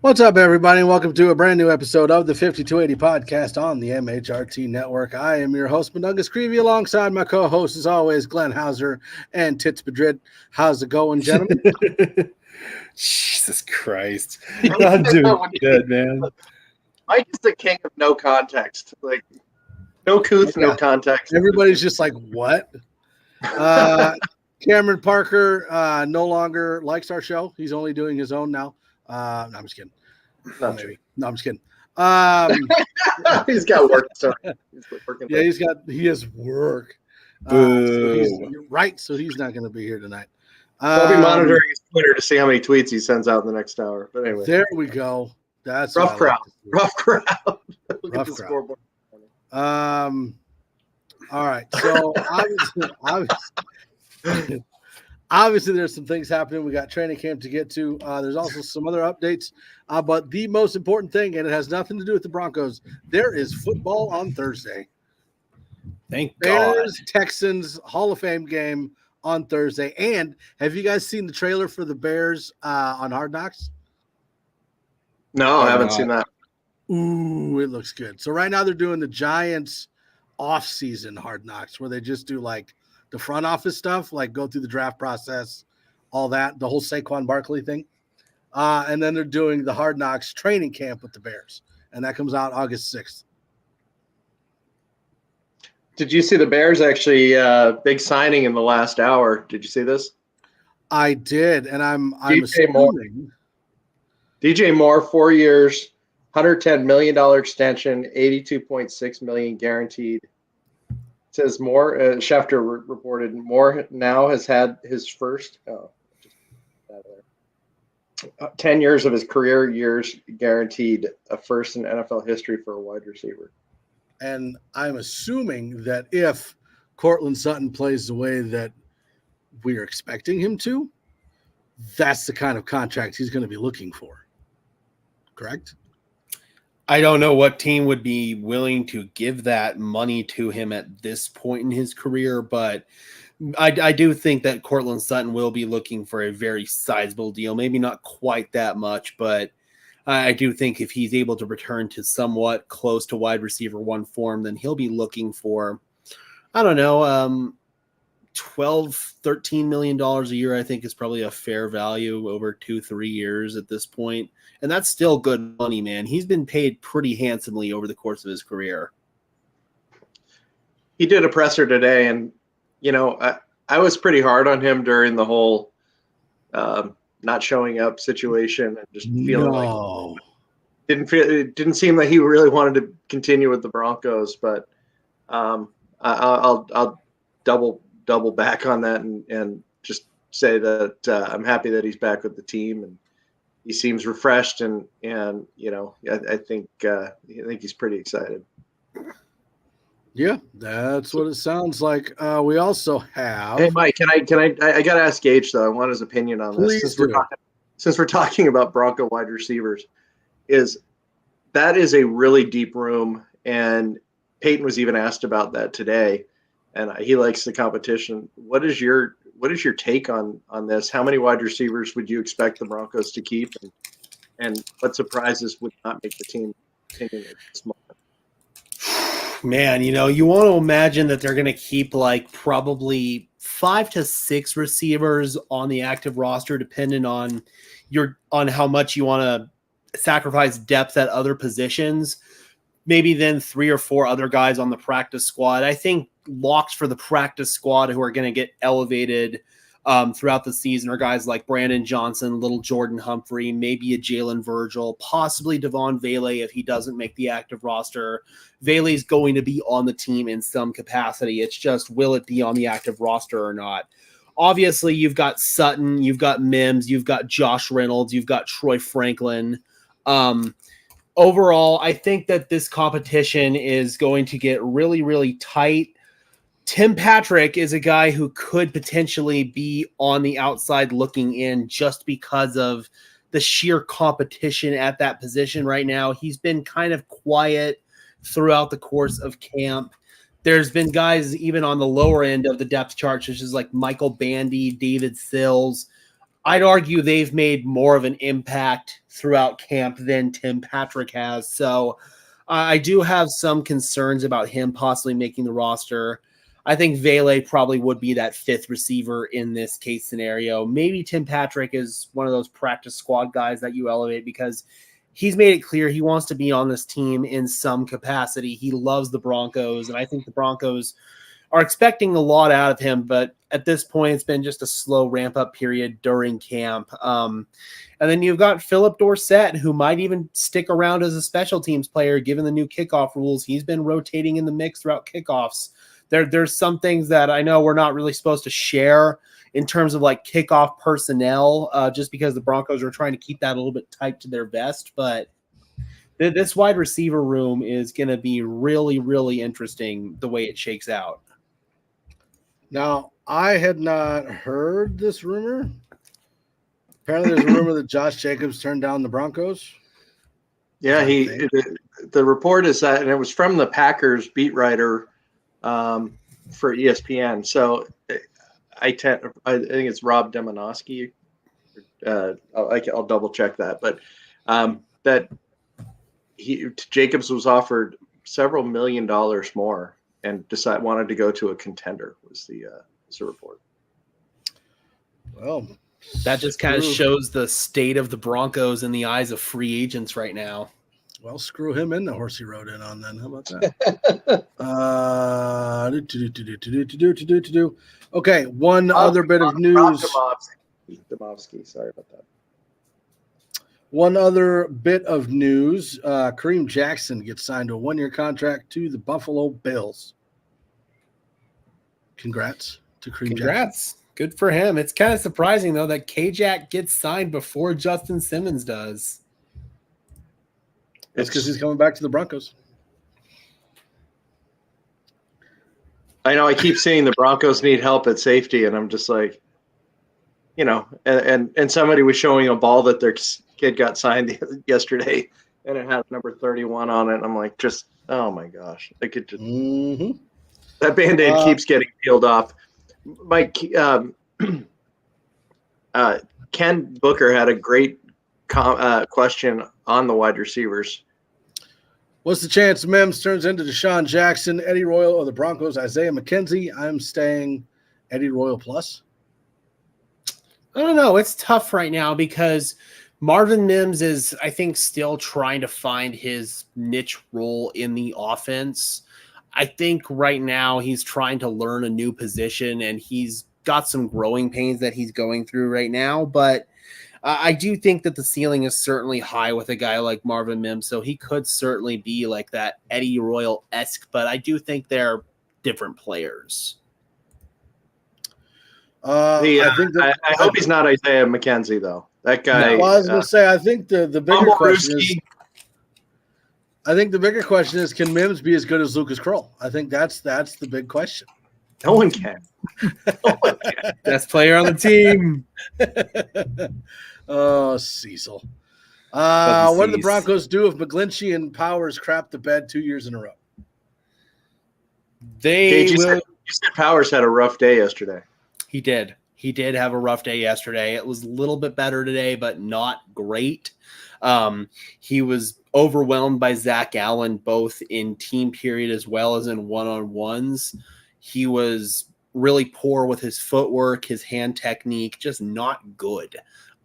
What's up, everybody? Welcome to a brand new episode of the 5280 podcast on the MHRT Network. I am your host, Manungus Creevy, alongside my co-host, as always, Glenn Hauser and Tits Madrid. How's it going, gentlemen? Jesus Christ. I'm doing good, man. Mike is the king of no context. Like, no couth, no context. Everybody's just like, what? Cameron Parker no longer likes our show. He's only doing his own now. No, I'm just kidding. Not maybe. No, I'm just kidding. He's got work. So he's working. Yeah, he has work. So he's not going to be here tonight. I'll be monitoring his Twitter to see how many tweets he sends out in the next hour. But anyway, there we go. That's rough crowd. Rough crowd. Look rough at the crowd. scoreboard. All right. So obviously, there's some things happening. We got training camp to get to. There's also some other updates. But the most important thing, and it has nothing to do with the Broncos, there is football on Thursday. Thank Bears, God. Texans, Hall of Fame game on Thursday. And have you guys seen the trailer for the Bears on Hard Knocks? No, I haven't seen that. Ooh, it looks good. So right now they're doing the Giants off-season Hard Knocks, where they just do like the front office stuff, like go through the draft process, all that, the whole Saquon Barkley thing. And then they're doing the Hard Knocks training camp with the Bears. And that comes out August 6th. Did you see the Bears actually big signing in the last hour? Did you see this? I did, and I'm assuming DJ Moore, 4 years, $110 million extension, $82.6 million guaranteed. It says Moore, Schefter reported Moore now has had his first 10 years of his career years guaranteed, a first in NFL history for a wide receiver. And I'm assuming that if Courtland Sutton plays the way that we are expecting him to, that's the kind of contract he's going to be looking for. Correct? I don't know what team would be willing to give that money to him at this point in his career, but I do think that Courtland Sutton will be looking for a very sizable deal. Maybe not quite that much, but I do think if he's able to return to somewhat close to wide receiver one form, then he'll be looking for, I don't know, $12-13 million a year. I think is probably a fair value over 2-3 years at this point. And that's still good money, man. He's been paid pretty handsomely over the course of his career. He did a presser today, and you know, I was pretty hard on him during the whole not showing up situation, and just feeling like it didn't seem like he really wanted to continue with the Broncos. But I'll double back on that and just say that I'm happy that he's back with the team, and he seems refreshed, and you know, I think he's pretty excited. Yeah, that's what it sounds like. We also have. Hey, Mike, I got to ask Gage though. I want his opinion on this. Since we're talking about Bronco wide receivers, that is a really deep room, and Peyton was even asked about that today, and he likes the competition. What is your take on this? How many wide receivers would you expect the Broncos to keep, and what surprises would not make the team continue this moment? Man, you know, you want to imagine that they're going to keep like probably 5 to 6 receivers on the active roster, depending on how much you want to sacrifice depth at other positions. Maybe then 3 or 4 other guys on the practice squad. I think locks for the practice squad who are going to get elevated throughout the season are guys like Brandon Johnson, little Jordan Humphrey, maybe a Jalen Virgil, possibly Devon Vele if he doesn't make the active roster. Vele's going to be on the team in some capacity. It's just, will it be on the active roster or not? Obviously, you've got Sutton, you've got Mims, you've got Josh Reynolds, you've got Troy Franklin. Overall, I think that this competition is going to get really, really tight. Tim Patrick is a guy who could potentially be on the outside looking in just because of the sheer competition at that position right now. He's been kind of quiet throughout the course of camp. There's been guys even on the lower end of the depth chart, such as like Michael Bandy, David Sills. I'd argue they've made more of an impact throughout camp than Tim Patrick has. So I do have some concerns about him possibly making the roster. I think Vele probably would be that fifth receiver in this case scenario. Maybe Tim Patrick is one of those practice squad guys that you elevate because he's made it clear he wants to be on this team in some capacity. He loves the Broncos, and I think the Broncos are expecting a lot out of him, but at this point, it's been just a slow ramp-up period during camp. And then you've got Philip Dorsett, who might even stick around as a special teams player, given the new kickoff rules. He's been rotating in the mix throughout kickoffs. There's some things that I know we're not really supposed to share in terms of like kickoff personnel, just because the Broncos are trying to keep that a little bit tight to their vest. But this wide receiver room is going to be really, really interesting the way it shakes out. Now, I had not heard this rumor. Apparently, there's a rumor that Josh Jacobs turned down the Broncos. Yeah, the report is that, and it was from the Packers beat writer for ESPN. So I think it's Rob Demonowski. I'll double check that, but that Jacobs was offered several $1 million more and wanted to go to a contender was the report. Well, that just kind of shows the state of the Broncos in the eyes of free agents right now. Well, screw him in the horse he rode in on then. How about that? Okay, one other bit of news. Demovsky, sorry about that. One other bit of news. Kareem Jackson gets signed to a 1-year contract to the Buffalo Bills. Congrats to Kareem Jackson. Good for him. It's kind of surprising, though, that K-Jack gets signed before Justin Simmons does. It's because he's coming back to the Broncos. I know I keep seeing the Broncos need help at safety, and I'm just like, you know, and somebody was showing a ball that their kid got signed yesterday, and it had number 31 on it. And I'm like, just, oh my gosh, I could just that Band-Aid keeps getting peeled off. Mike, Ken Booker had a great question on the wide receivers. What's the chance Mims turns into Deshaun Jackson, Eddie Royal, or the Broncos, Isaiah McKenzie? I'm staying Eddie Royal plus. I don't know. It's tough right now because Marvin Mims is, I think, still trying to find his niche role in the offense. I think right now he's trying to learn a new position, and he's got some growing pains that he's going through right now. But I do think that the ceiling is certainly high with a guy like Marvin Mims, so he could certainly be like that Eddie Royal-esque, but I do think they're different players. I hope he's not Isaiah McKenzie, though. That guy. Well, I was going to say, I think the bigger question is, I think the bigger question is, can Mims be as good as Lucas Kroll? I think that's the big question. No one can. Best player on the team. Oh, Cecil. What did the Broncos do if McGlinchey and Powers crap the bed 2 years in a row? You said Powers had a rough day yesterday. He did. He did have a rough day yesterday. It was a little bit better today, but not great. He was overwhelmed by Zach Allen, both in team period as well as in one-on-ones. He was really poor with his footwork, his hand technique, just not good.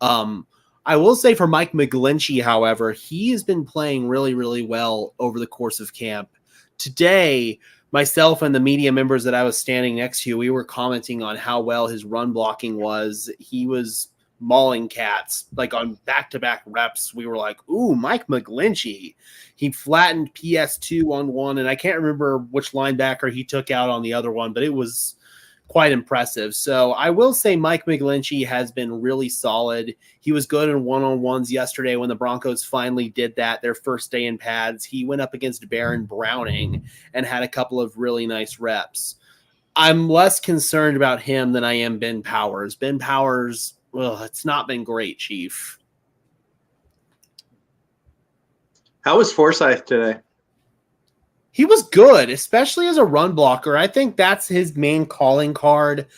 I will say for Mike McGlinchey, however, he has been playing really, really well over the course of camp. Today, myself and the media members that I was standing next to, we were commenting on how well his run blocking was. He was mauling cats, like on back-to-back reps. We were like, ooh, Mike McGlinchey. He flattened PS2 on one, and I can't remember which linebacker he took out on the other one, but it was quite impressive. So I will say Mike McGlinchey has been really solid. He was good in one-on-ones yesterday when the Broncos finally did that, their first day in pads. He went up against Baron Browning and had a couple of really nice reps. I'm less concerned about him than I am Ben Powers. Ben Powers, well, it's not been great, Chief. How was Forsyth today? He was good, especially as a run blocker. I think that's his main calling card.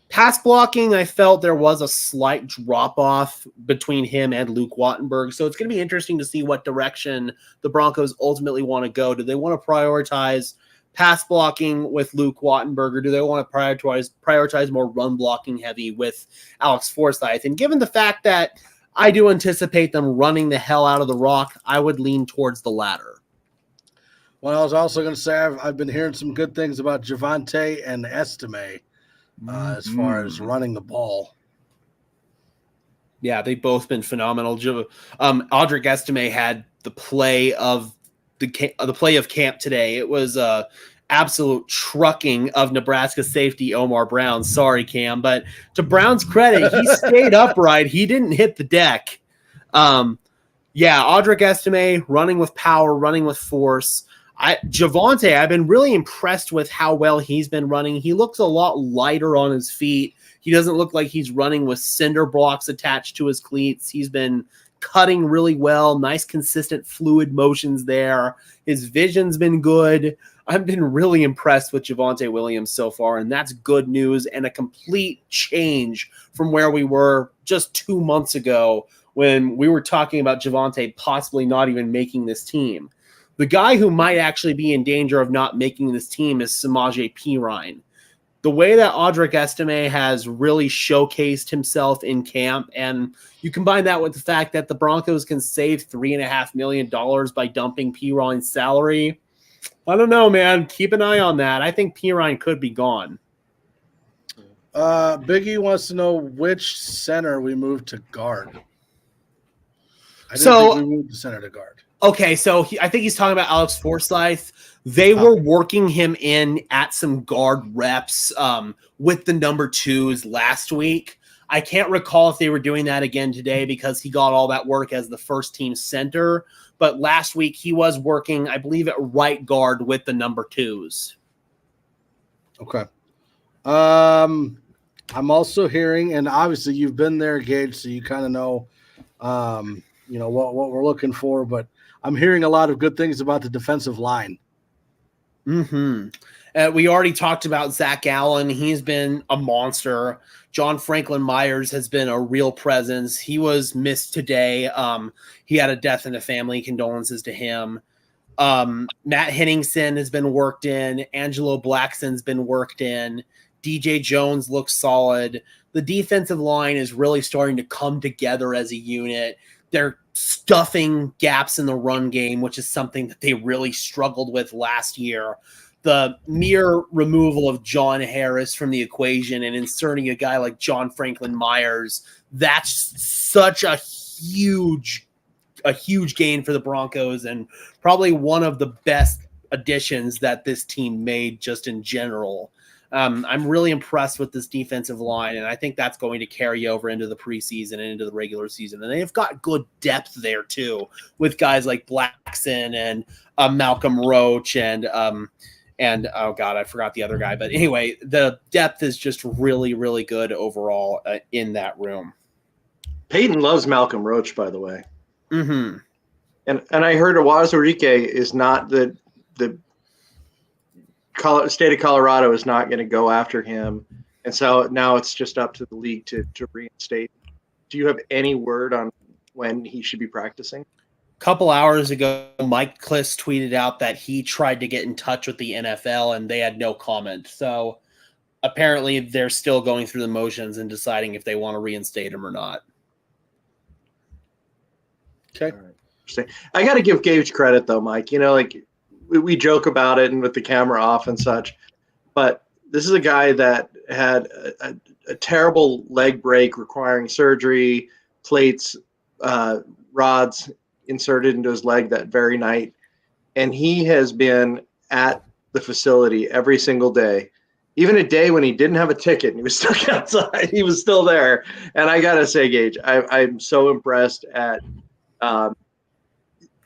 Pass blocking, I felt there was a slight drop-off between him and Luke Wattenberg, so it's going to be interesting to see what direction the Broncos ultimately want to go. Do they want to prioritize pass blocking with Luke Wattenberg, or do they want to prioritize more run blocking heavy with Alex Forsyth? And given the fact that I do anticipate them running the hell out of the rock, I would lean towards the latter. Well, I was also going to say I've been hearing some good things about Javonte and Estime as far as running the ball. Yeah, they've both been phenomenal. Audric Estime had the play of camp today. It was absolute trucking of Nebraska safety Omar Brown. Sorry, Cam, but to Brown's credit, he stayed upright. He didn't hit the deck. Audric Estime running with power, running with force. Javonte, I've been really impressed with how well he's been running. He looks a lot lighter on his feet. He doesn't look like he's running with cinder blocks attached to his cleats. He's been cutting really well, nice consistent fluid motions there. His vision's been good. I've been really impressed with Javonte Williams so far, and that's good news and a complete change from where we were just 2 months ago when we were talking about Javonte possibly not even making this team. The guy who might actually be in danger of not making this team is Samaje Perine. The way that Audric Estime has really showcased himself in camp, and you combine that with the fact that the Broncos can save $3.5 million by dumping Perine's salary. I don't know, man. Keep an eye on that. I think Perine could be gone. Biggie wants to know which center we moved to guard. I didn't think we moved the center to guard. Okay, so I think he's talking about Alex Forsyth. They were working him in at some guard reps with the number 2s last week. I can't recall if they were doing that again today because he got all that work as the first team center. But last week he was working, I believe, at right guard with the number 2s. Okay. I'm also hearing, and obviously you've been there, Gage, so you kind of know, what we're looking for. But I'm hearing a lot of good things about the defensive line. Mm-hmm. We already talked about Zach Allen. He's been a monster. John Franklin Myers has been a real presence. He was missed today. He had a death in the family. Condolences to him. Matt Henningsen has been worked in. Angelo Blackson's been worked in. DJ Jones looks solid. The defensive line is really starting to come together as a unit. They're stuffing gaps in the run game, which is something that they really struggled with last year. The mere removal of John Harris from the equation and inserting a guy like John Franklin Myers, that's such a huge gain for the Broncos and probably one of the best additions that this team made just in general. I'm really impressed with this defensive line, and I think that's going to carry over into the preseason and into the regular season. And they've got good depth there, too, with guys like Blackson and Malcolm Roach and oh, God, I forgot the other guy. But anyway, the depth is just really, really good overall in that room. Peyton loves Malcolm Roach, by the way. Mm-hmm. And I heard Awazurike is not the state of Colorado is not going to go after him. And so now it's just up to the league to reinstate. Do you have any word on when he should be practicing? A couple hours ago, Mike Kliss tweeted out that he tried to get in touch with the NFL and they had no comment. So apparently they're still going through the motions and deciding if they want to reinstate him or not. Okay. Right. I got to give Gage credit though, Mike. We joke about it and with the camera off and such, but this is a guy that had a terrible leg break requiring surgery, plates, rods inserted into his leg that very night. And he has been at the facility every single day, even a day when he didn't have a ticket and he was stuck outside. He was still there. And I got to say, Gage, I'm so impressed at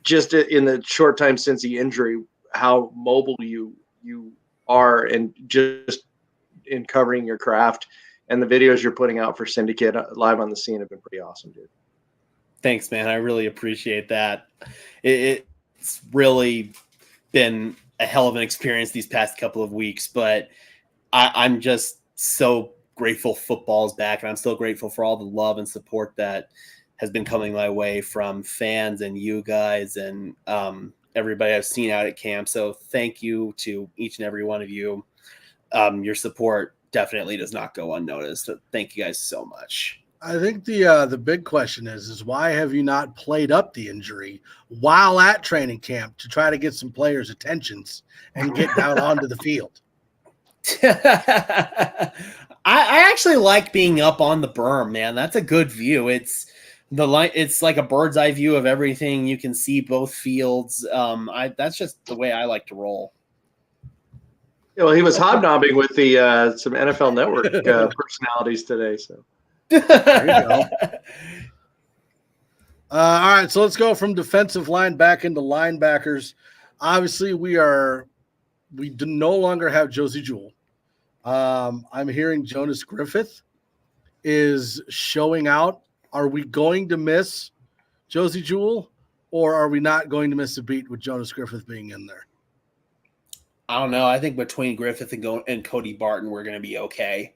just in the short time since the injury, how mobile you are and just in covering your craft, and the videos you're putting out for Syndicate live on the scene have been pretty awesome, dude. Thanks, man. I really appreciate that. It's really been a hell of an experience these past couple of weeks, but I'm just so grateful football's back, and I'm still grateful for all the love and support that has been coming my way from fans and you guys and everybody I've seen out at camp. So thank you to each and every one of you. Your support definitely does not go unnoticed. So thank you guys so much. I think the big question is why have you not played up the injury while at training camp to try to get some players' attentions and get down onto the field? I actually like being up on the berm, man. That's a good view. It's like a bird's eye view of everything. You can see both fields. That's just the way I like to roll. Yeah, well, he was hobnobbing with the some NFL Network personalities today. So there you go. All right, so let's go from defensive line back into linebackers. Obviously, we no longer have Josie Jewell. I'm hearing Jonas Griffith is showing out. Are we going to miss Josie Jewell, or are we not going to miss a beat with Jonas Griffith being in there? I don't know. I think between Griffith and Cody Barton, we're going to be okay.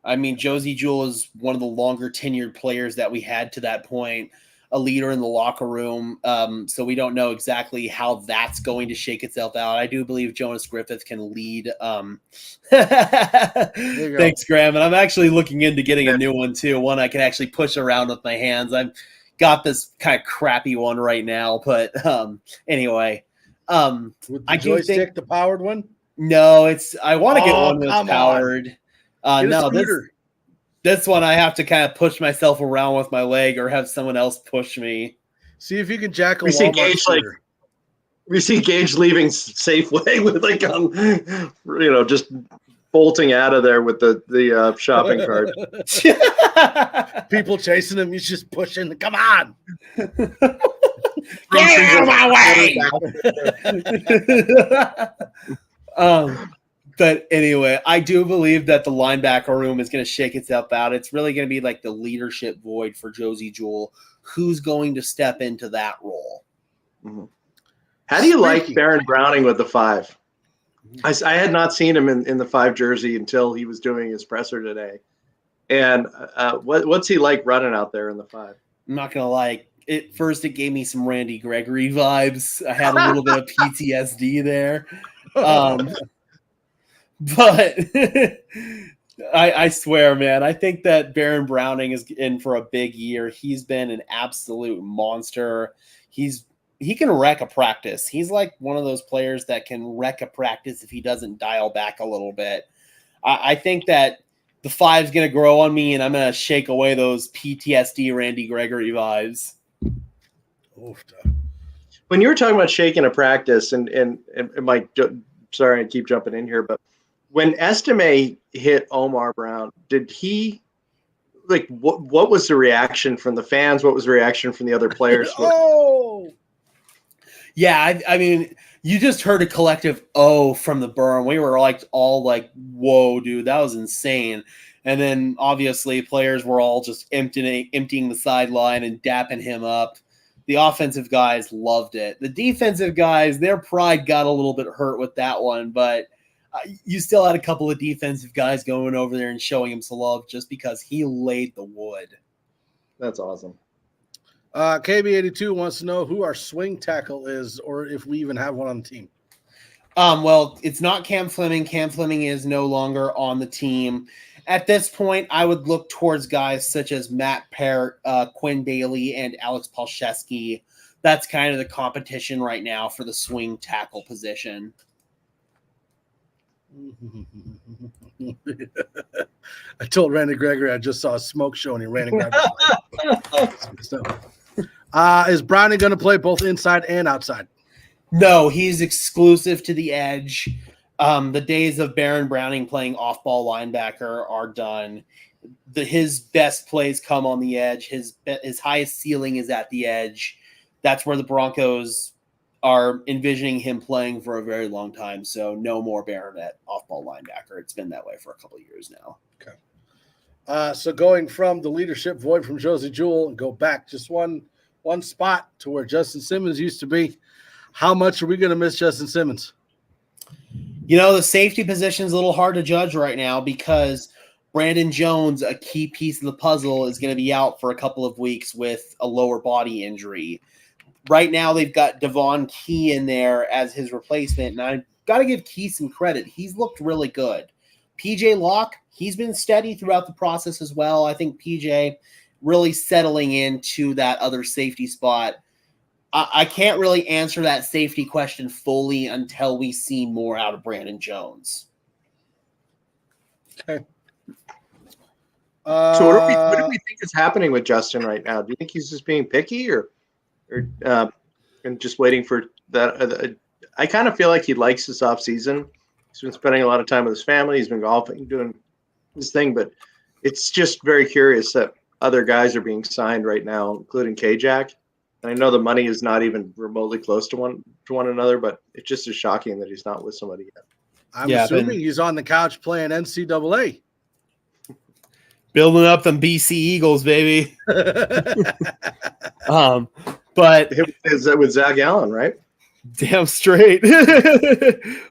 I mean, Josie Jewell is one of the longer tenured players that we had to that point, a leader in the locker room. So we don't know exactly how that's going to shake itself out. I do believe Jonas Griffith can lead. Thanks, Graham. And I'm actually looking into getting a new one too. One I can actually push around with my hands. I've got this kind of crappy one right now, but anyway. With the joystick, the powered one? No, I want to get one that's powered. No, this one I have to kind of push myself around with my leg or have someone else push me. See if you can jack a Walmart scooter. We see Gage leaving Safeway with just bolting out of there with the shopping cart. People chasing him. He's just pushing. Come on. Get out of my way. But anyway, I do believe that the linebacker room is going to shake itself out. It's really going to be like the leadership void for Josie Jewell. Who's going to step into that role? Mm-hmm. How do you like Baron Browning with the 5? I had not seen him in the 5 jersey until he was doing his presser today. And what's he like running out there in the 5? I'm not going to lie. It gave me some Randy Gregory vibes. I had a little bit of PTSD there. But I swear, man, I think that Baron Browning is in for a big year. He's been an absolute monster. He can wreck a practice. He's like one of those players that can wreck a practice if he doesn't dial back a little bit. I think that the 5 is going to grow on me, and I'm going to shake away those PTSD Randy Gregory vibes. When you were talking about shaking a practice, and Mike, sorry, I keep jumping in here, but when Estime hit Omar Brown, did he what was the reaction from the fans? What was the reaction from the other players? Yeah, I mean, you just heard a collective "oh" from the berm. We were all like, "Whoa, dude, that was insane!" And then obviously players were all just emptying the sideline and dapping him up. The offensive guys loved it. The defensive guys, their pride got a little bit hurt with that one, but you still had a couple of defensive guys going over there and showing him some love just because he laid the wood. That's awesome. KB82 wants to know who our swing tackle is, or if we even have one on the team. Well, it's not Cam Fleming. Cam Fleming is no longer on the team. At this point, I would look towards guys such as Matt Parrott, Quinn Bailey, and Alex Palszewski. That's kind of the competition right now for the swing tackle position. I told Randy Gregory I just saw a smoke show and he ran and grabbed it. Is Browning going to play both inside and outside? No, he's exclusive to the edge. The days of Baron Browning playing off-ball linebacker are done. His best plays come on the edge. His highest ceiling is at the edge. That's where the Broncos are envisioning him playing for a very long time. So no more Baron at off-ball linebacker. It's been that way for a couple of years now. Okay. So going from the leadership void from Josie Jewell and go back just one spot to where Justin Simmons used to be. How much are we going to miss Justin Simmons? You know, the safety position is a little hard to judge right now because Brandon Jones, a key piece of the puzzle, is going to be out for a couple of weeks with a lower body injury. Right now, they've got Devon Key in there as his replacement, and I've got to give Key some credit. He's looked really good. PJ Locke, he's been steady throughout the process as well. I think PJ really settling into that other safety spot. I can't really answer that safety question fully until we see more out of Brandon Jones. Okay. So what do we think is happening with Justin right now? Do you think he's just being picky or and just waiting for that? I kind of feel like he likes this off season. He's been spending a lot of time with his family. He's been golfing, doing his thing, but it's just very curious that other guys are being signed right now, including K-Jack. And I know the money is not even remotely close to one another, but it just is shocking that he's not with somebody yet. I'm assuming he's on the couch playing NCAA. Building up them BC Eagles, baby. But is that with Zach Allen, right? Damn straight.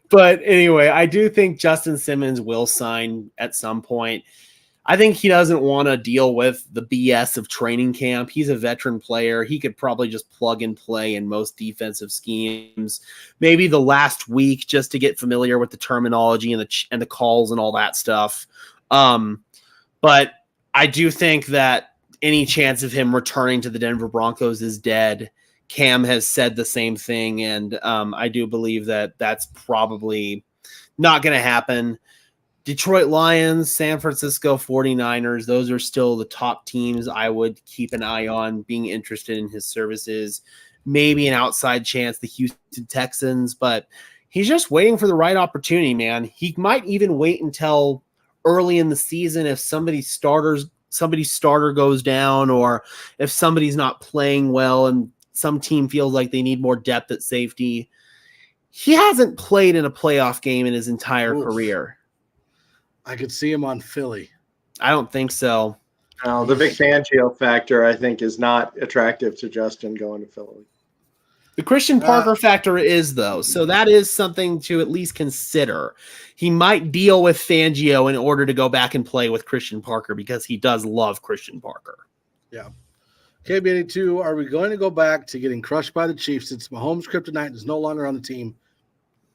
But anyway, I do think Justin Simmons will sign at some point. I think he doesn't want to deal with the BS of training camp. He's a veteran player. He could probably just plug and play in most defensive schemes. Maybe the last week just to get familiar with the terminology and the calls and all that stuff. But I do think that any chance of him returning to the Denver Broncos is dead. Cam has said the same thing, and I do believe that that's probably not going to happen. Detroit Lions, San Francisco 49ers, those are still the top teams I would keep an eye on being interested in his services. Maybe an outside chance, the Houston Texans, but he's just waiting for the right opportunity, man. He might even wait until early in the season if somebody's starter goes down, or if somebody's not playing well and some team feels like they need more depth at safety. He hasn't played in a playoff game in his entire career. I could see him on Philly. I don't think so. No, the Vic Fangio factor, I think, is not attractive to Justin going to Philly. The Christian Parker factor is, though, so that is something to at least consider. He might deal with Fangio in order to go back and play with Christian Parker because he does love Christian Parker. Yeah. KB82, are we going to go back to getting crushed by the Chiefs since Mahomes' kryptonite is no longer on the team,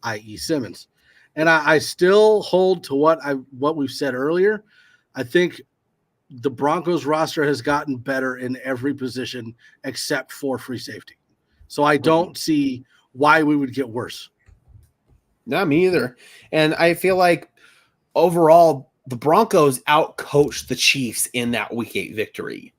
i.e. Simmons? And I still hold to what we've said earlier. I think the Broncos roster has gotten better in every position except for free safety. So I don't see why we would get worse. Not me either. And I feel like overall the Broncos outcoached the Chiefs in that Week 8 victory.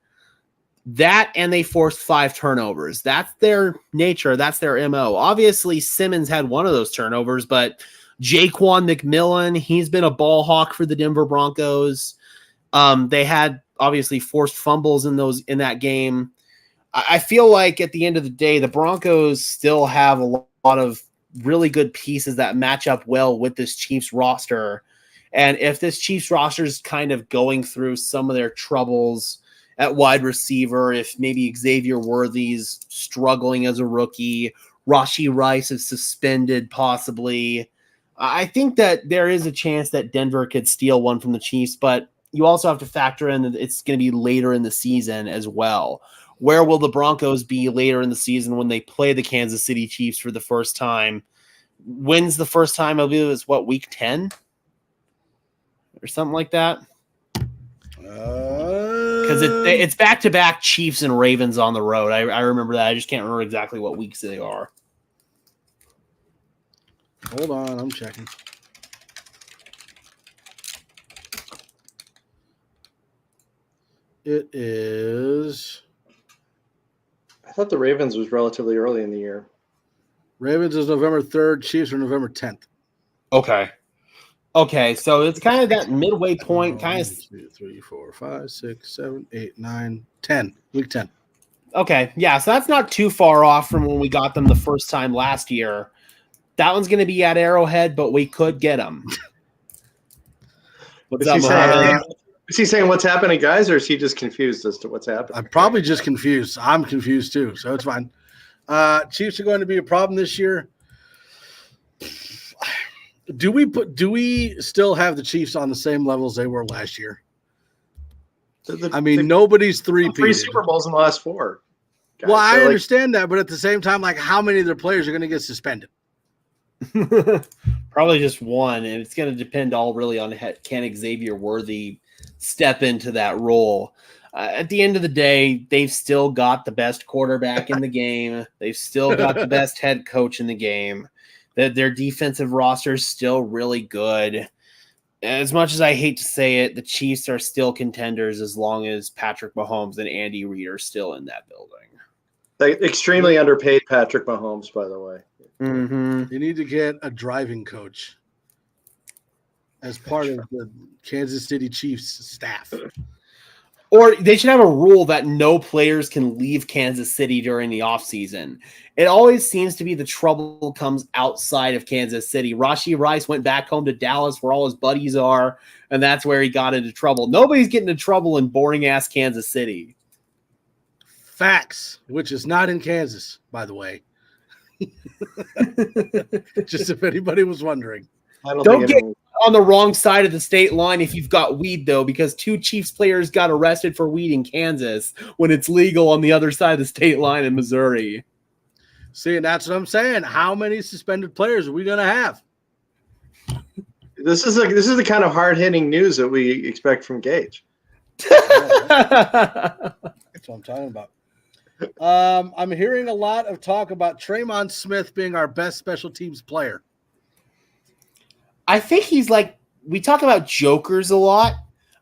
That and they forced 5 turnovers. That's their nature. That's their MO. Obviously, Simmons had one of those turnovers, but Jaquan McMillan, he's been a ball hawk for the Denver Broncos. They had obviously forced fumbles in that game. I feel like at the end of the day, the Broncos still have a lot of really good pieces that match up well with this Chiefs roster. And if this Chiefs roster is kind of going through some of their troubles at wide receiver, if maybe Xavier Worthy's struggling as a rookie, Rashee Rice is suspended possibly, I think that there is a chance that Denver could steal one from the Chiefs, but you also have to factor in that it's going to be later in the season as well. Where will the Broncos be later in the season when they play the Kansas City Chiefs for the first time? When's the first time? I believe it's week 10 or something like that. Because it's back-to-back Chiefs and Ravens on the road. I remember that. I just can't remember exactly what weeks they are. Hold on, I'm checking. It is. I thought the Ravens was relatively early in the year. Ravens is November 3rd. Chiefs are November 10th. Okay, so it's kind of that midway point, kind of. 2, 3, 4, 5, 6, 7, 8, 9, 10. Week 10. Okay, yeah, so that's not too far off from when we got them the first time last year. That one's going to be at Arrowhead, but we could get them. Is he saying what's happening, guys, or is he just confused as to what's happening? I'm probably just confused. I'm confused too, so it's fine. Chiefs are going to be a problem this year. Do we still have the Chiefs on the same levels they were last year? Nobody's three Super Bowls in the last 4. Guys. Well, I understand that, but at the same time, like, how many of their players are going to get suspended? Probably just one, and it's going to depend all really on can Xavier Worthy step into that role. At the end of the day, they've still got the best quarterback in the game. They've still got the best head coach in the game. Their defensive roster is still really good. As much as I hate to say it, the Chiefs are still contenders as long as Patrick Mahomes and Andy Reid are still in that building. They extremely underpaid Patrick Mahomes, by the way. Mm-hmm. You need to get a driving coach as part of the Kansas City Chiefs staff. Or they should have a rule that no players can leave Kansas City during the offseason. It always seems to be the trouble comes outside of Kansas City. Rashee Rice went back home to Dallas where all his buddies are, and that's where he got into trouble. Nobody's getting into trouble in boring-ass Kansas City. Facts, which is not in Kansas, by the way. Just if anybody was wondering. Don't get on the wrong side of the state line if you've got weed, though, because 2 Chiefs players got arrested for weed in Kansas when it's legal on the other side of the state line in Missouri. See, and that's what I'm saying. How many suspended players are we going to have? This is the kind of hard-hitting news that we expect from Gage. That's what I'm talking about. I'm hearing a lot of talk about Tremon Smith being our best special teams player. I think he's like, we talk about jokers a lot.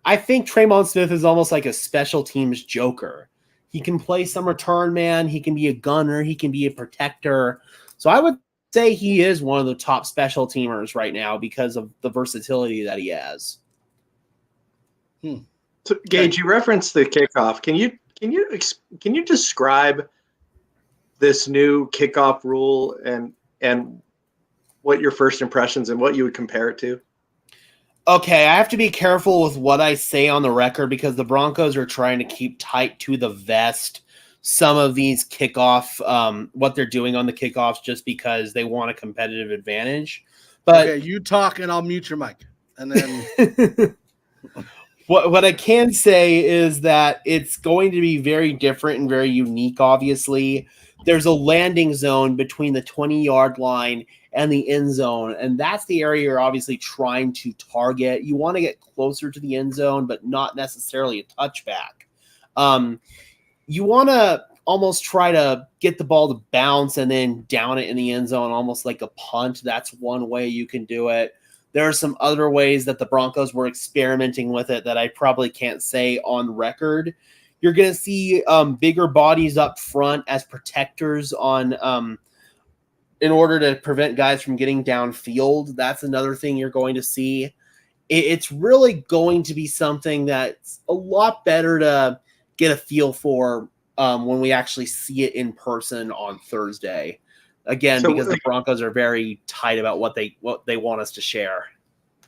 I think Tremon Smith is almost like a special teams joker. He can play some return man. He can be a gunner. He can be a protector. So I would say he is one of the top special teamers right now because of the versatility that he has. So, Gage, you referenced the kickoff. Can you describe this new kickoff rule and what your first impressions and what you would compare it to? Okay, I have to be careful with what I say on the record because the Broncos are trying to keep tight to the vest some of these kickoff, what they're doing on the kickoffs just because they want a competitive advantage. But okay, you talk and I'll mute your mic. And then what I can say is that it's going to be very different and very unique, obviously. There's a landing zone between the 20-yard line and the end zone, and that's the area you're obviously trying to target. You want to get closer to the end zone, but not necessarily a touchback. You want to almost try to get the ball to bounce and then down it in the end zone, almost like a punt. That's one way you can do it. There are some other ways that the Broncos were experimenting with it that I probably can't say on record. You're going to see bigger bodies up front as protectors on in order to prevent guys from getting downfield. That's another thing you're going to see. It's really going to be something that's a lot better to get a feel for when we actually see it in person on Thursday. Again, because the Broncos are very tight about what they want us to share.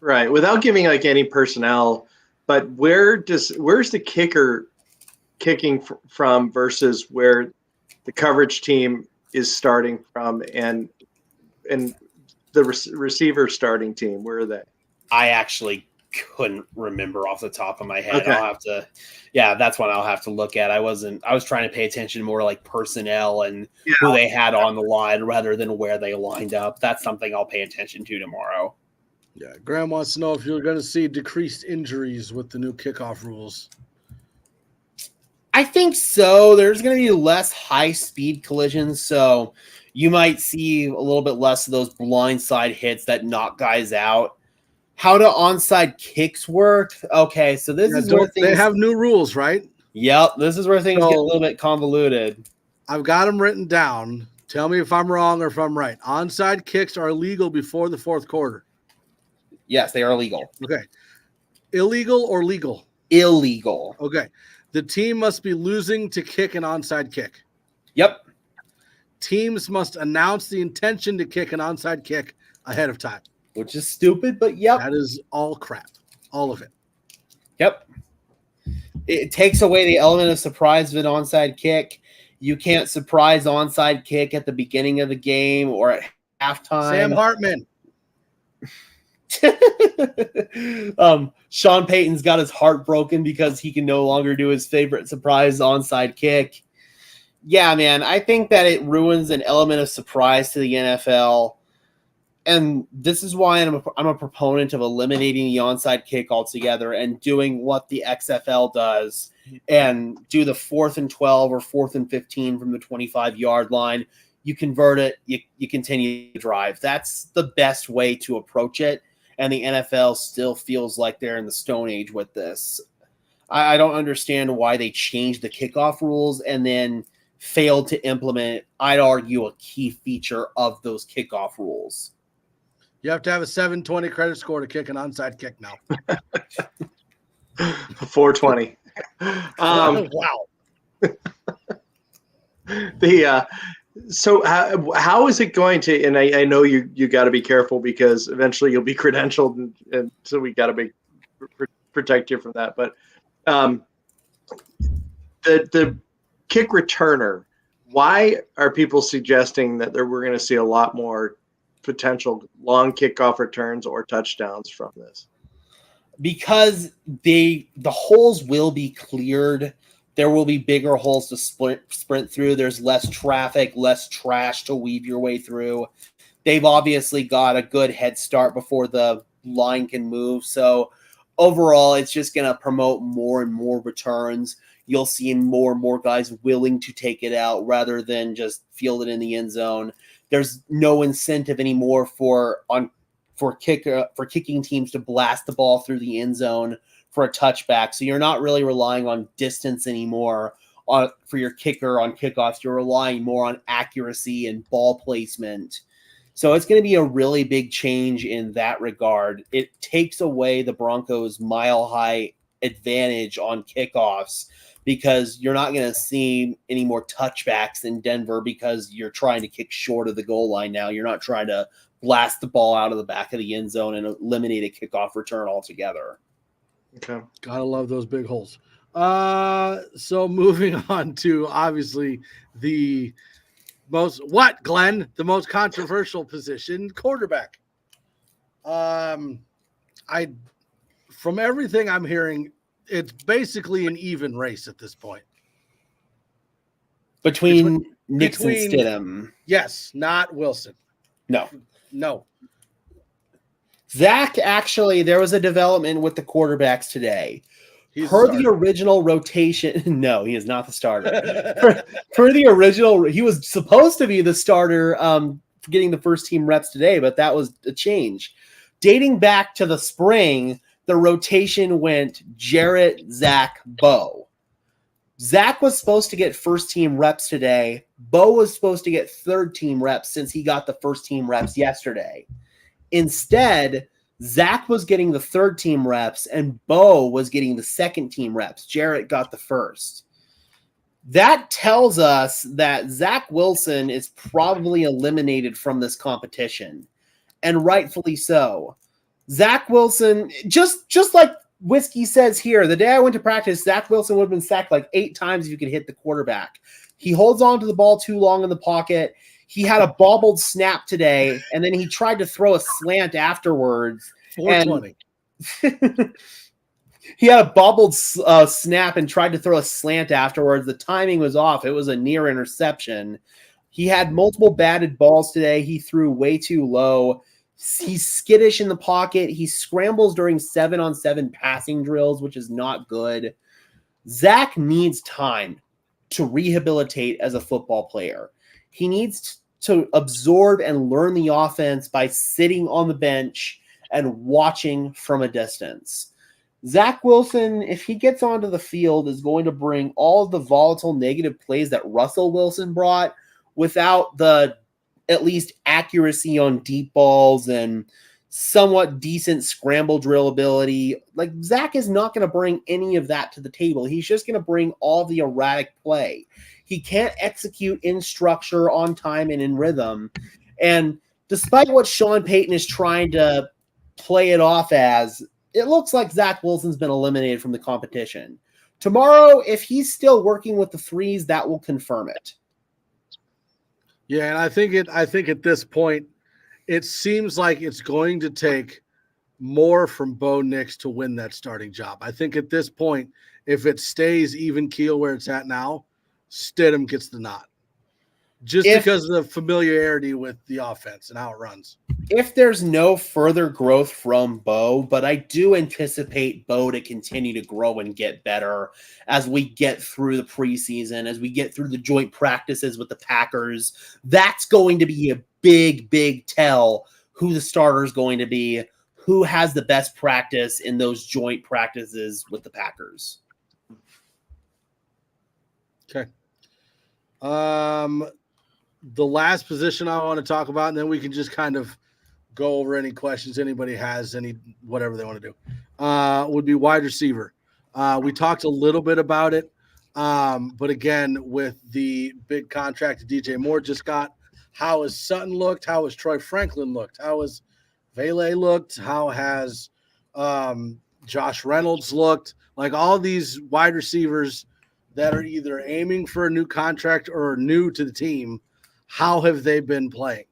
Right. Without giving like any personnel, but where's the kicker kicking from versus where the coverage team is starting from and the receiver starting team? Where are they? I actually couldn't remember off the top of my head. Okay. I'll have to, that's one I'll have to look at. I was trying to pay attention more like personnel and who they had on the line rather than where they lined up. That's something I'll pay attention to tomorrow. Yeah. Graham wants to know if you're going to see decreased injuries with the new kickoff rules. I think so. There's going to be less high-speed collisions, so you might see a little bit less of those blindside hits that knock guys out. How do onside kicks work? Okay, so this is where things... They have new rules, right? Yep, this is where things get a little bit convoluted. I've got them written down. Tell me if I'm wrong or if I'm right. Onside kicks are illegal before the fourth quarter. Yes, they are illegal. Okay. Illegal or legal? Illegal. Okay. The team must be losing to kick an onside kick. Yep. Teams must announce the intention to kick an onside kick ahead of time. Which is stupid, but yep. That is all crap. All of it. Yep. It takes away the element of surprise of an onside kick. You can't surprise onside kick at the beginning of the game or at halftime. Sam Hartman. Sean Payton's got his heart broken because he can no longer do his favorite surprise onside kick. Yeah, man, I think that it ruins an element of surprise to the NFL. And this is why I'm a proponent of eliminating the onside kick altogether and doing what the XFL does and do the 4th and 12 or 4th and 15 from the 25-yard line. You convert it, you continue to drive. That's the best way to approach it. And the NFL still feels like they're in the Stone Age with this. I don't understand why they changed the kickoff rules and then failed to implement, I'd argue, a key feature of those kickoff rules. You have to have a 720 credit score to kick an onside kick now. 420. Wow. So how is it going to? And I know you got to be careful because eventually you'll be credentialed, and so we got to protect you from that. But the kick returner, why are people suggesting that we're going to see a lot more potential long kickoff returns or touchdowns from this? Because the holes will be cleared. There will be bigger holes to sprint through. There's less traffic, less trash to weave your way through. They've obviously got a good head start before the line can move. So overall, it's just going to promote more and more returns. You'll see more and more guys willing to take it out rather than just field it in the end zone. There's no incentive anymore for kicking teams to blast the ball through the end zone for a touchback. So you're not really relying on distance anymore for your kicker on kickoffs. You're relying more on accuracy and ball placement. So it's going to be a really big change in that regard. It takes away the Broncos' mile-high advantage on kickoffs because you're not going to see any more touchbacks in Denver because you're trying to kick short of the goal line now. You're not trying to blast the ball out of the back of the end zone and eliminate a kickoff return altogether. Okay. Gotta love those big holes. So moving on to obviously the most controversial position, quarterback. From everything I'm hearing, it's basically an even race at this point. Between Nix and Stidham. Yes, not Wilson. No. Zach, actually, there was a development with the quarterbacks today. Per the original rotation, no, he is not the starter. per the original, he was supposed to be the starter getting the first team reps today, but that was a change. Dating back to the spring, the rotation went Jarrett, Zach, Bo. Zach was supposed to get first team reps today. Bo was supposed to get third team reps since he got the first team reps yesterday. Instead, Zach was getting the third team reps and Bo was getting the second team reps. Jarrett got the first. That tells us that Zach Wilson is probably eliminated from this competition, and rightfully so. Zach Wilson, just like Whiskey says here, the day I went to practice, Zach Wilson would have been sacked like 8 times if you could hit the quarterback. He holds on to the ball too long in the pocket. He had a bobbled snap today, and then he tried to throw a slant afterwards. 420. He had a bobbled snap and tried to throw a slant afterwards. The timing was off. It was a near interception. He had multiple batted balls today. He threw way too low. He's skittish in the pocket. He scrambles during 7-on-7 passing drills, which is not good. Zach needs time to rehabilitate as a football player. He needs to absorb and learn the offense by sitting on the bench and watching from a distance. Zach Wilson, if he gets onto the field, is going to bring all of the volatile negative plays that Russell Wilson brought without the at least accuracy on deep balls and somewhat decent scramble drill ability. Like, Zach is not going to bring any of that to the table. He's just going to bring all the erratic play. He can't execute in structure, on time, and in rhythm. And despite what Sean Payton is trying to play it off as, it looks like Zach Wilson's been eliminated from the competition. Tomorrow, if he's still working with the threes, that will confirm it. Yeah, and I think at this point, it seems like it's going to take more from Bo Nix to win that starting job. I think at this point, if it stays even keel where it's at now, Stidham gets the nod. Just because of the familiarity with the offense and how it runs. If there's no further growth from Bo, but I do anticipate Bo to continue to grow and get better as we get through the preseason, as we get through the joint practices with the Packers. That's going to be a big, big tell who the starter is going to be, who has the best practice in those joint practices with the Packers. Okay. The last position I want to talk about, and then we can just kind of go over any questions anybody has, any whatever they want to do, would be wide receiver. We talked a little bit about it, but again, with the big contract that DJ Moore just got, how has Sutton looked? How has Troy Franklin looked? How has Vele looked? How has Josh Reynolds looked? Like all these wide receivers that are either aiming for a new contract or are new to the team, how have they been playing?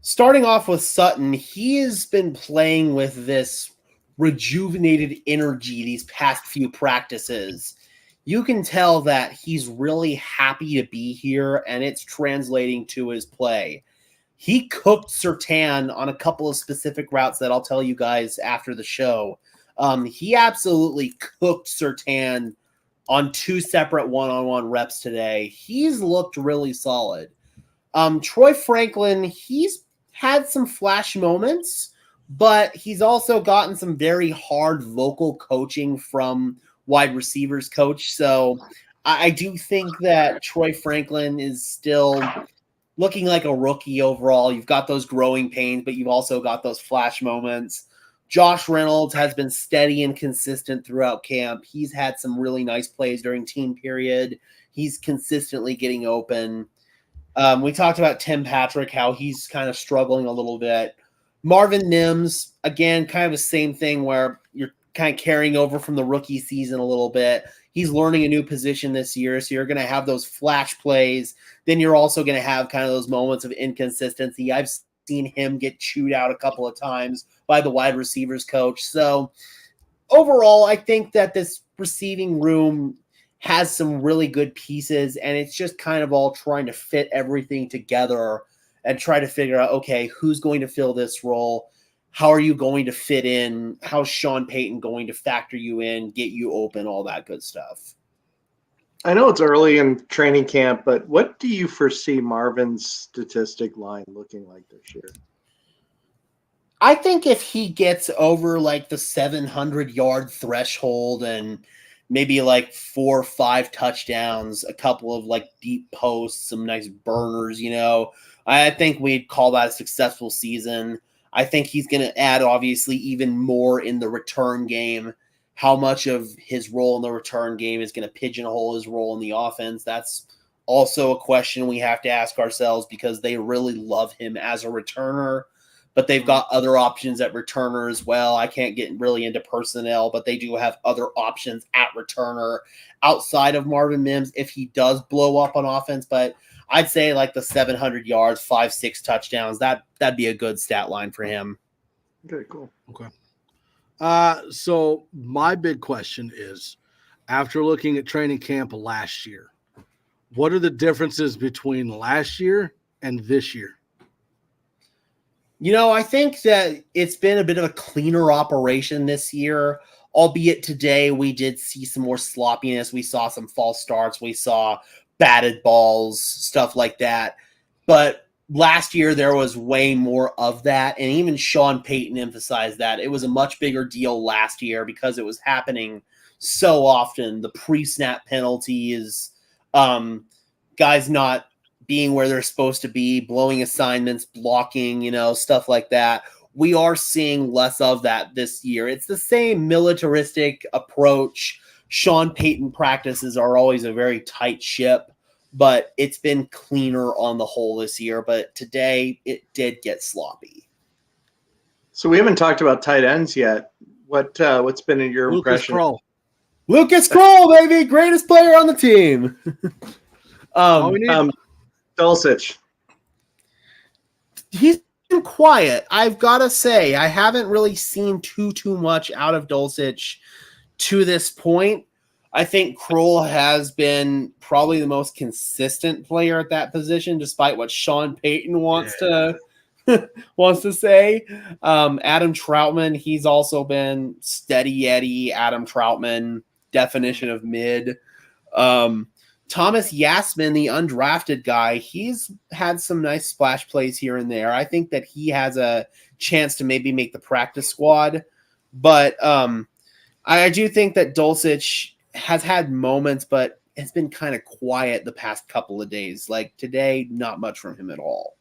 Starting off with Sutton, he has been playing with this rejuvenated energy these past few practices. You can tell that he's really happy to be here, and it's translating to his play. He cooked Surtain on a couple of specific routes that I'll tell you guys after the show. He absolutely cooked Surtain on 2 separate one-on-one reps today. He's looked really solid. Troy Franklin, he's had some flash moments, but he's also gotten some very hard vocal coaching from wide receivers coach. So I do think that Troy Franklin is still looking like a rookie overall. You've got those growing pains, but you've also got those flash moments. Josh Reynolds has been steady and consistent throughout camp. He's had some really nice plays during team period. He's consistently getting open. We talked about Tim Patrick, how he's kind of struggling a little bit. Marvin Mims, again, kind of the same thing where you're kind of carrying over from the rookie season a little bit. He's learning a new position this year, so you're going to have those flash plays. Then you're also going to have kind of those moments of inconsistency. I've seen him get chewed out a couple of times by the wide receivers coach. So overall, I think that this receiving room has some really good pieces, and it's just kind of all trying to fit everything together and try to figure out, okay, who's going to fill this role? How are you going to fit in? How's Sean Payton going to factor you in, get you open, all that good stuff? I know it's early in training camp, but what do you foresee Marvin's statistic line looking like this year? I think if he gets over like the 700-yard threshold and maybe like 4 or 5 touchdowns, a couple of like deep posts, some nice burners, I think we'd call that a successful season. I think he's going to add obviously even more in the return game. How much of his role in the return game is going to pigeonhole his role in the offense? That's also a question we have to ask ourselves, because they really love him as a returner, but they've got other options at returner as well. I can't get really into personnel, but they do have other options at returner outside of Marvin Mims if he does blow up on offense. But I'd say like the 700 yards, 5-6 touchdowns, that'd be a good stat line for him. Okay, cool. Okay. So my big question is, after looking at training camp last year, what are the differences between last year and this year? I think that it's been a bit of a cleaner operation this year, albeit today we did see some more sloppiness. We saw some false starts. We saw batted balls, stuff like that. But last year there was way more of that, and even Sean Payton emphasized that. It was a much bigger deal last year because it was happening so often. The pre-snap penalties, guys not being where they're supposed to be, blowing assignments, blocking, stuff like that. We are seeing less of that this year. It's the same militaristic approach. Sean Payton practices are always a very tight ship, but it's been cleaner on the whole this year. But today it did get sloppy. So we haven't talked about tight ends yet. What's been in your impression? Lucas Kroll, baby, greatest player on the team. Dulcich. He's been quiet. I've got to say, I haven't really seen too much out of Dulcich to this point. I think Kroll has been probably the most consistent player at that position, despite what Sean Payton wants to say. Adam Troutman, he's also been steady Eddie. Adam Troutman, definition of mid. Thomas Yasman, the undrafted guy, he's had some nice splash plays here and there. I think that he has a chance to maybe make the practice squad. But I do think that Dulcich has had moments, but it's been kind of quiet the past couple of days. Like today, not much from him at all.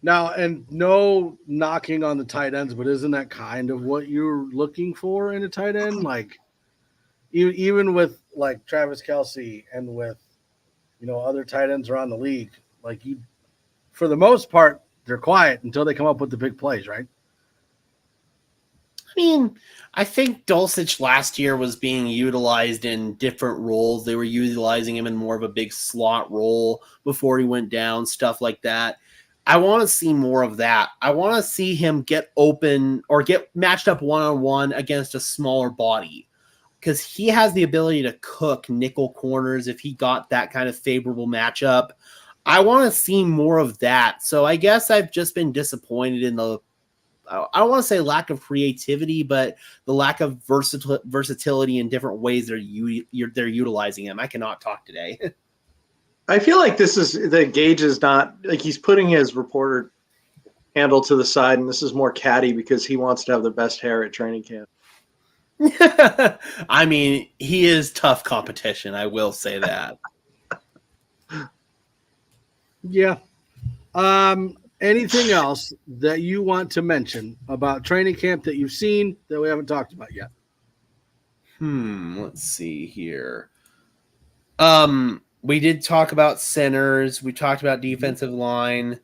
Now, and no knocking on the tight ends, but isn't that kind of what you're looking for in a tight end? Like, even with like Travis Kelce and with, other tight ends around the league, like for the most part, they're quiet until they come up with the big plays, right? I mean, I think Dulcich last year was being utilized in different roles. They were utilizing him in more of a big slot role before he went down, stuff like that. I want to see more of that. I want to see him get open or get matched up one-on-one against a smaller body, because he has the ability to cook nickel corners if he got that kind of favorable matchup. I want to see more of that. So I guess I've just been disappointed in I don't want to say lack of creativity, but the lack of versatility in different ways they're utilizing him. I cannot talk today. I feel like the gauge is not like he's putting his reporter handle to the side, and this is more catty because he wants to have the best hair at training camp. I mean, he is tough competition. I will say that. Yeah. Anything else that you want to mention about training camp that you've seen that we haven't talked about yet? Let's see here. We did talk about centers. We talked about defensive line.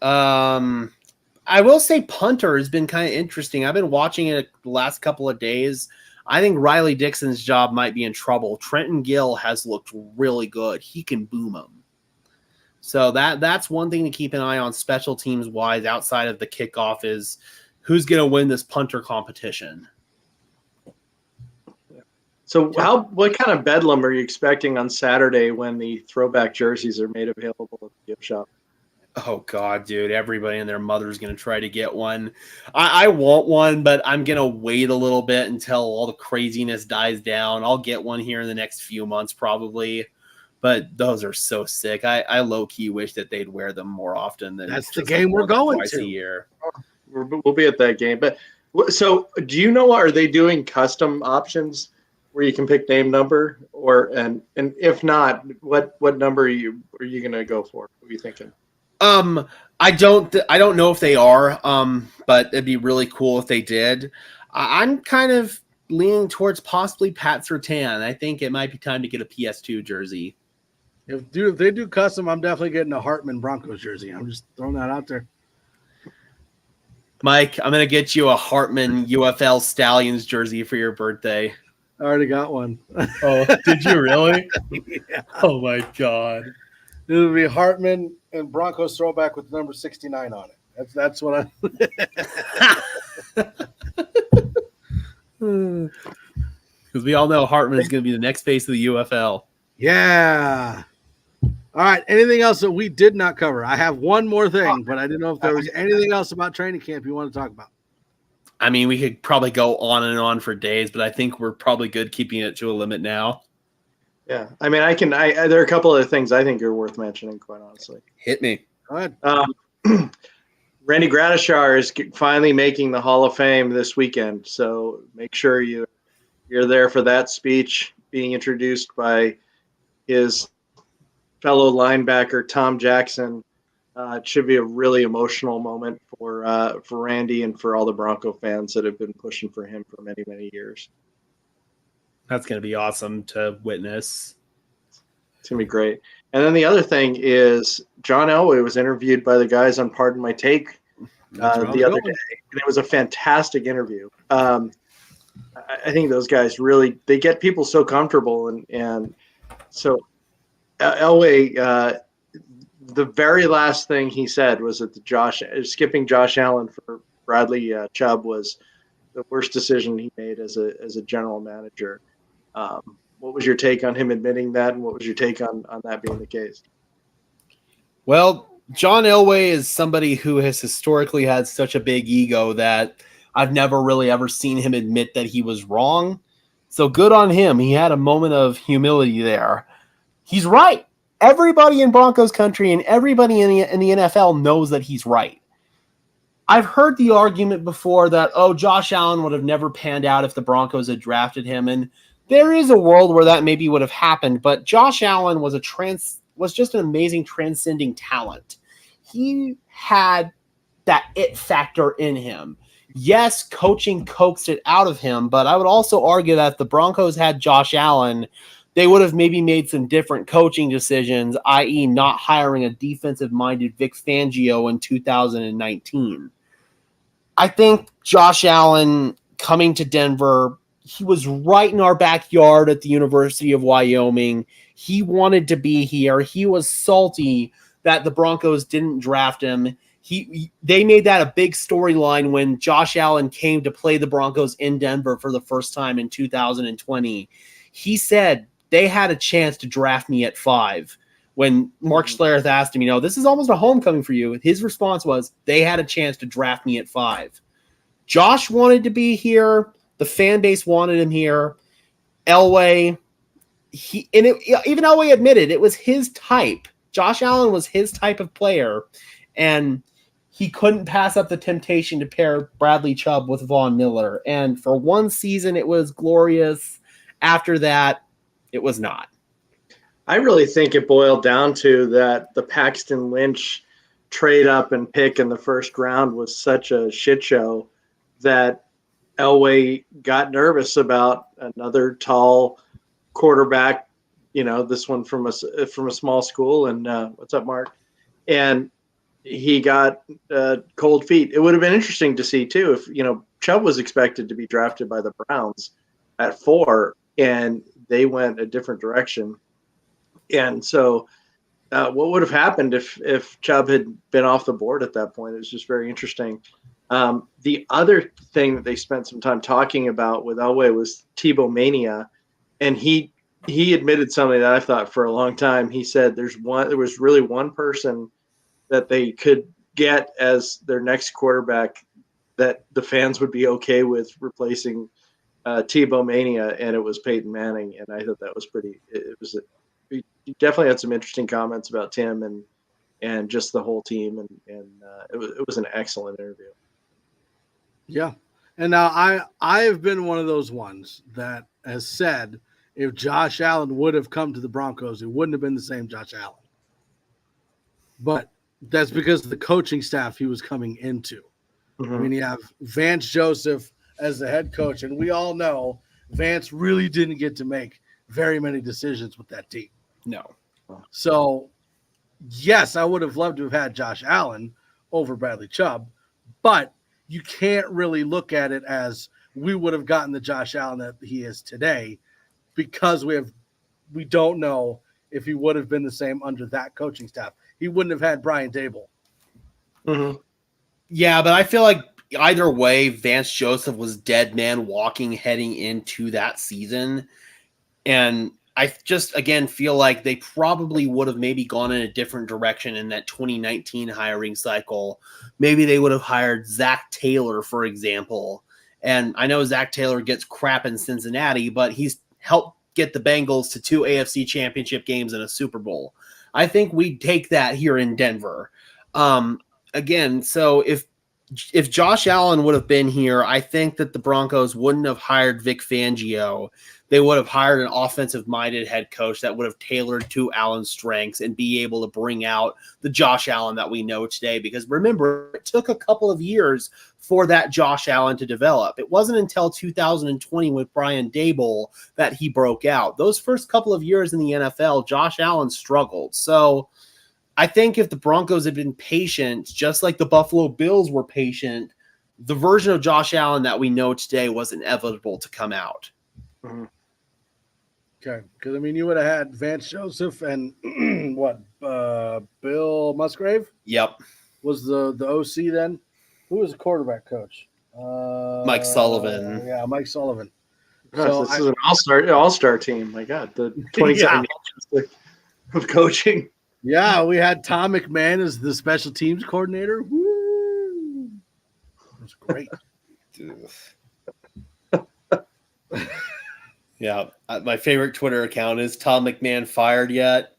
I will say punter has been kind of interesting. I've been watching it the last couple of days. I think Riley Dixon's job might be in trouble. Trenton Gill has looked really good. He can boom them. So that's one thing to keep an eye on special teams wise outside of the kickoff is who's going to win this punter competition. So what kind of bedlam are you expecting on Saturday when the throwback jerseys are made available at the gift shop? Oh, God, dude. Everybody and their mother is going to try to get one. I want one, but I'm going to wait a little bit until all the craziness dies down. I'll get one here in the next few months probably. But those are so sick. I low-key wish that they'd wear them more often. That's the game we're going to. A year. We'll be at that game. But so do you know, are they doing custom options where you can pick name, number, and if not, what number are you going to go for? What are you thinking? I don't know if they are, but it'd be really cool if they did. I'm kind of leaning towards possibly Pat Surtain. I think it might be time to get a PS2 jersey. If they do custom, I'm definitely getting a Hartman Broncos jersey. I'm just throwing that out there. Mike, I'm going to get you a Hartman UFL Stallions jersey for your birthday. I already got one. Oh, did you really? Yeah. Oh, my God. It would be Hartman and Broncos throwback with number 69 on it. That's what because we all know Hartman is going to be the next face of the UFL. Yeah. All right. Anything else that we did not cover? I have one more thing, but I didn't know if there was anything else about training camp you want to talk about. I mean, we could probably go on and on for days, but I think we're probably good keeping it to a limit now. Yeah. I mean, there are a couple of things I think are worth mentioning, quite honestly. Hit me. Go ahead. Randy Gradishar is finally making the Hall of Fame this weekend. So make sure you're there for that speech being introduced by his fellow linebacker, Tom Jackson. It should be a really emotional moment for Randy and for all the Bronco fans that have been pushing for him for many, many years. That's going to be awesome to witness. It's going to be great. And then the other thing is John Elway was interviewed by the guys on Pardon My Take the other day. And it was a fantastic interview. I think those guys really, they get people so comfortable. And so Elway, the very last thing he said was that skipping Josh Allen for Bradley Chubb was the worst decision he made as a general manager. What was your take on him admitting that, and what was your take on that being the case? Well, John Elway is somebody who has historically had such a big ego that I've never really ever seen him admit that he was wrong. So good on him. He had a moment of humility there. He's right. Everybody in Broncos country and everybody in the NFL knows that he's right. I've heard the argument before that, Josh Allen would have never panned out if the Broncos had drafted him. And there is a world where that maybe would have happened, but Josh Allen was just an amazing transcending talent. He had that it factor in him. Yes, coaching coaxed it out of him, but I would also argue that if the Broncos had Josh Allen, they would have maybe made some different coaching decisions, i.e. not hiring a defensive-minded Vic Fangio in 2019. I think Josh Allen coming to Denver, he was right in our backyard at the University of Wyoming. He wanted to be here. He was salty that the Broncos didn't draft him. They made that a big storyline when Josh Allen came to play the Broncos in Denver for the first time in 2020. He said they had a chance to draft me at 5. When Mark Schlereth asked him, this is almost a homecoming for you, his response was, they had a chance to draft me at 5. Josh wanted to be here. The fan base wanted him here. Elway, even Elway admitted it was his type. Josh Allen was his type of player, and he couldn't pass up the temptation to pair Bradley Chubb with Von Miller. And for one season, it was glorious. After that, it was not. I really think it boiled down to that the Paxton Lynch trade up and pick in the first round was such a shit show that Elway got nervous about another tall quarterback, this one from a small school. And what's up, Mark? And he got cold feet. It would have been interesting to see too if Chubb was expected to be drafted by the Browns at 4, and they went a different direction. And so what would have happened if Chubb had been off the board at that point? It was just very interesting. The other thing that they spent some time talking about with Elway was Tebow mania. And he admitted something that I thought for a long time. He said there was really one person that they could get as their next quarterback that the fans would be okay with replacing Tebow mania, and it was Peyton Manning. And I thought that was he definitely had some interesting comments about Tim and just the whole team, and it was an excellent interview. Yeah, and now I have been one of those ones that has said if Josh Allen would have come to the Broncos, it wouldn't have been the same Josh Allen. But that's because of the coaching staff he was coming into. Mm-hmm. I mean, you have Vance Joseph as the head coach, and we all know Vance really didn't get to make very many decisions with that team. No. So, yes, I would have loved to have had Josh Allen over Bradley Chubb, but you can't really look at it as we would have gotten the Josh Allen that he is today because we don't know if he would have been the same under that coaching staff. He wouldn't have had Brian Dable. Mm-hmm. Yeah, but I feel like either way, Vance Joseph was dead man walking heading into that season. And I just, again, feel like they probably would have maybe gone in a different direction in that 2019 hiring cycle. Maybe they would have hired Zach Taylor, for example. And I know Zach Taylor gets crap in Cincinnati, but he's helped get the Bengals to 2 AFC championship games and a Super Bowl. I think we'd take that here in Denver. Again, so if Josh Allen would have been here, I think that the Broncos wouldn't have hired Vic Fangio. They would have hired an offensive-minded head coach that would have tailored to Allen's strengths and be able to bring out the Josh Allen that we know today. Because remember, it took a couple of years for that Josh Allen to develop. It wasn't until 2020 with Brian Dable that he broke out. Those first couple of years in the NFL, Josh Allen struggled. So I think if the Broncos had been patient, just like the Buffalo Bills were patient, the version of Josh Allen that we know today was inevitable to come out. Mm-hmm. Okay, because, I mean, you would have had Vance Joseph and Bill Musgrave. Yep. Was the OC then? Who was the quarterback coach? Mike Sullivan. Yeah, Mike Sullivan. Gosh, this is an all-star team. My God, the 27 years of coaching. Yeah, we had Tom McMahon as the special teams coordinator. Woo! That was great. Yeah, my favorite Twitter account is Tom McMahon fired yet?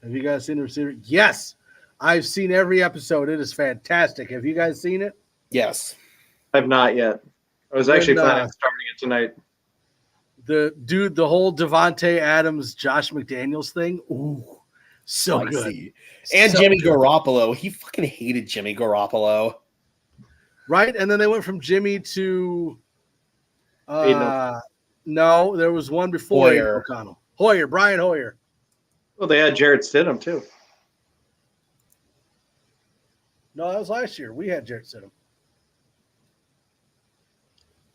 Have you guys seen the receiver? Yes, I've seen every episode. It is fantastic. Have you guys seen it? Yes. I've not yet. I was actually planning on starting it tonight. The whole Devontae Adams, Josh McDaniels thing. Ooh, so good. And so Jimmy Garoppolo. He fucking hated Jimmy Garoppolo. Right? And then they went from Jimmy to no, there was one before O'Connell. Brian Hoyer. Well, they had Jarrett Stidham too. No, that was last year. We had Jarrett Stidham.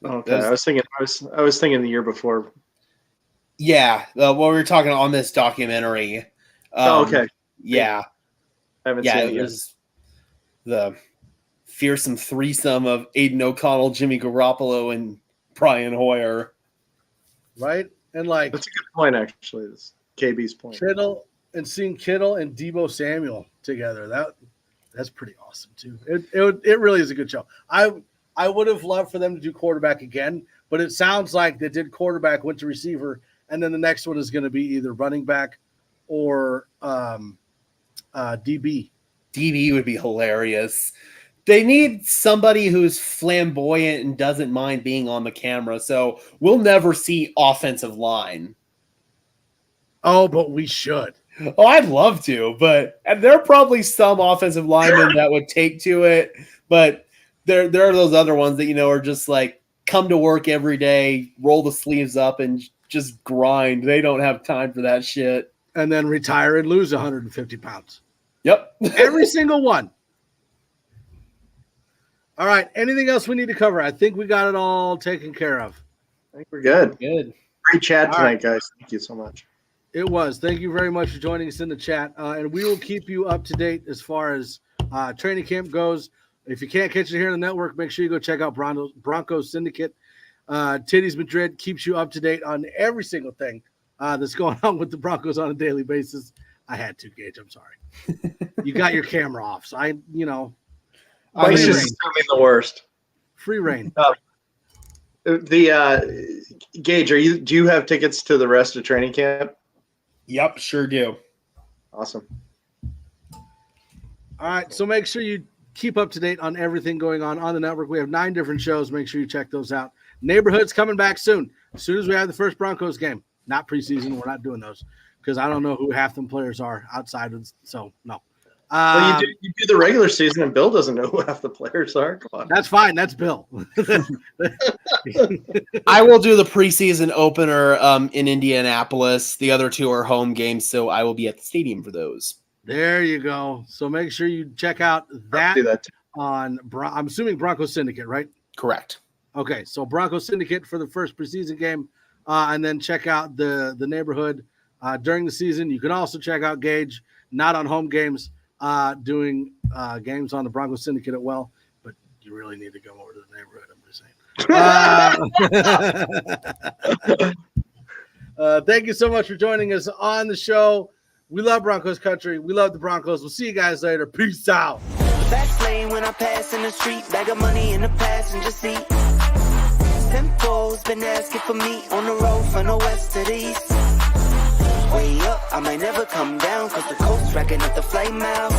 Okay, I was thinking the year before. Yeah, what we were talking on this documentary. Okay. Yeah. I haven't seen it yet. Was the fearsome threesome of Aiden O'Connell, Jimmy Garoppolo, and Brian Hoyer. Right? And like that's a good point, actually. This KB's point. Seeing Kittle and Deebo Samuel together. That's pretty awesome too. It really is a good show. I would have loved for them to do quarterback again, but it sounds like they did quarterback, went to receiver, and then the next one is going to be either running back or DB. DB would be hilarious. They need somebody who's flamboyant and doesn't mind being on the camera, so we'll never see offensive line. Oh, but we should. Oh, I'd love to, but there are probably some offensive linemen that would take to it, but there are those other ones that, are just like come to work every day, roll the sleeves up, and just grind. They don't have time for that shit. And then retire and lose 150 pounds. Yep. Every single one. All right. Anything else we need to cover? I think we got it all taken care of. I think we're good. Good. Great chat tonight, guys. Thank you so much. It was. Thank you very much for joining us in the chat. And we will keep you up to date as far as training camp goes. If you can't catch it here on the network, make sure you go check out Broncos Syndicate. Titties Madrid keeps you up to date on every single thing that's going on with the Broncos on a daily basis. I had to, Gage. I'm sorry. You got your camera off, so I Mike's just assuming the worst. Free reign. Gage, do you have tickets to the rest of training camp? Yep, sure do. Awesome. All right, so make sure you keep up to date on everything going on the network. We have 9 different shows. Make sure you check those out. Neighborhood's coming back soon. As soon as we have the first Broncos game. Not preseason. We're not doing those because I don't know who half them players are outside of. So no. Well, you do the regular season, and Bill doesn't know who half the players are. Come on. That's fine. That's Bill. I will do the preseason opener in Indianapolis. The other 2 are home games, so I will be at the stadium for those. There you go. So make sure you check out that on. I'm assuming Broncos Syndicate, right? Correct. Okay, so Broncos Syndicate for the first preseason game, and then check out the neighborhood during the season. You can also check out Gage, not on home games, doing games on the Broncos Syndicate as well. But you really need to go over to the neighborhood. I'm just saying. Thank you so much for joining us on the show. We love Broncos country. We love the Broncos. We'll see you guys later. Peace out. Fast lane when I pass in the street. Bag of money in the passenger seat. Simcoe's been asking for me on the road from the west to the east. Way up, I might never come down, cause the coast's racking up the flame out.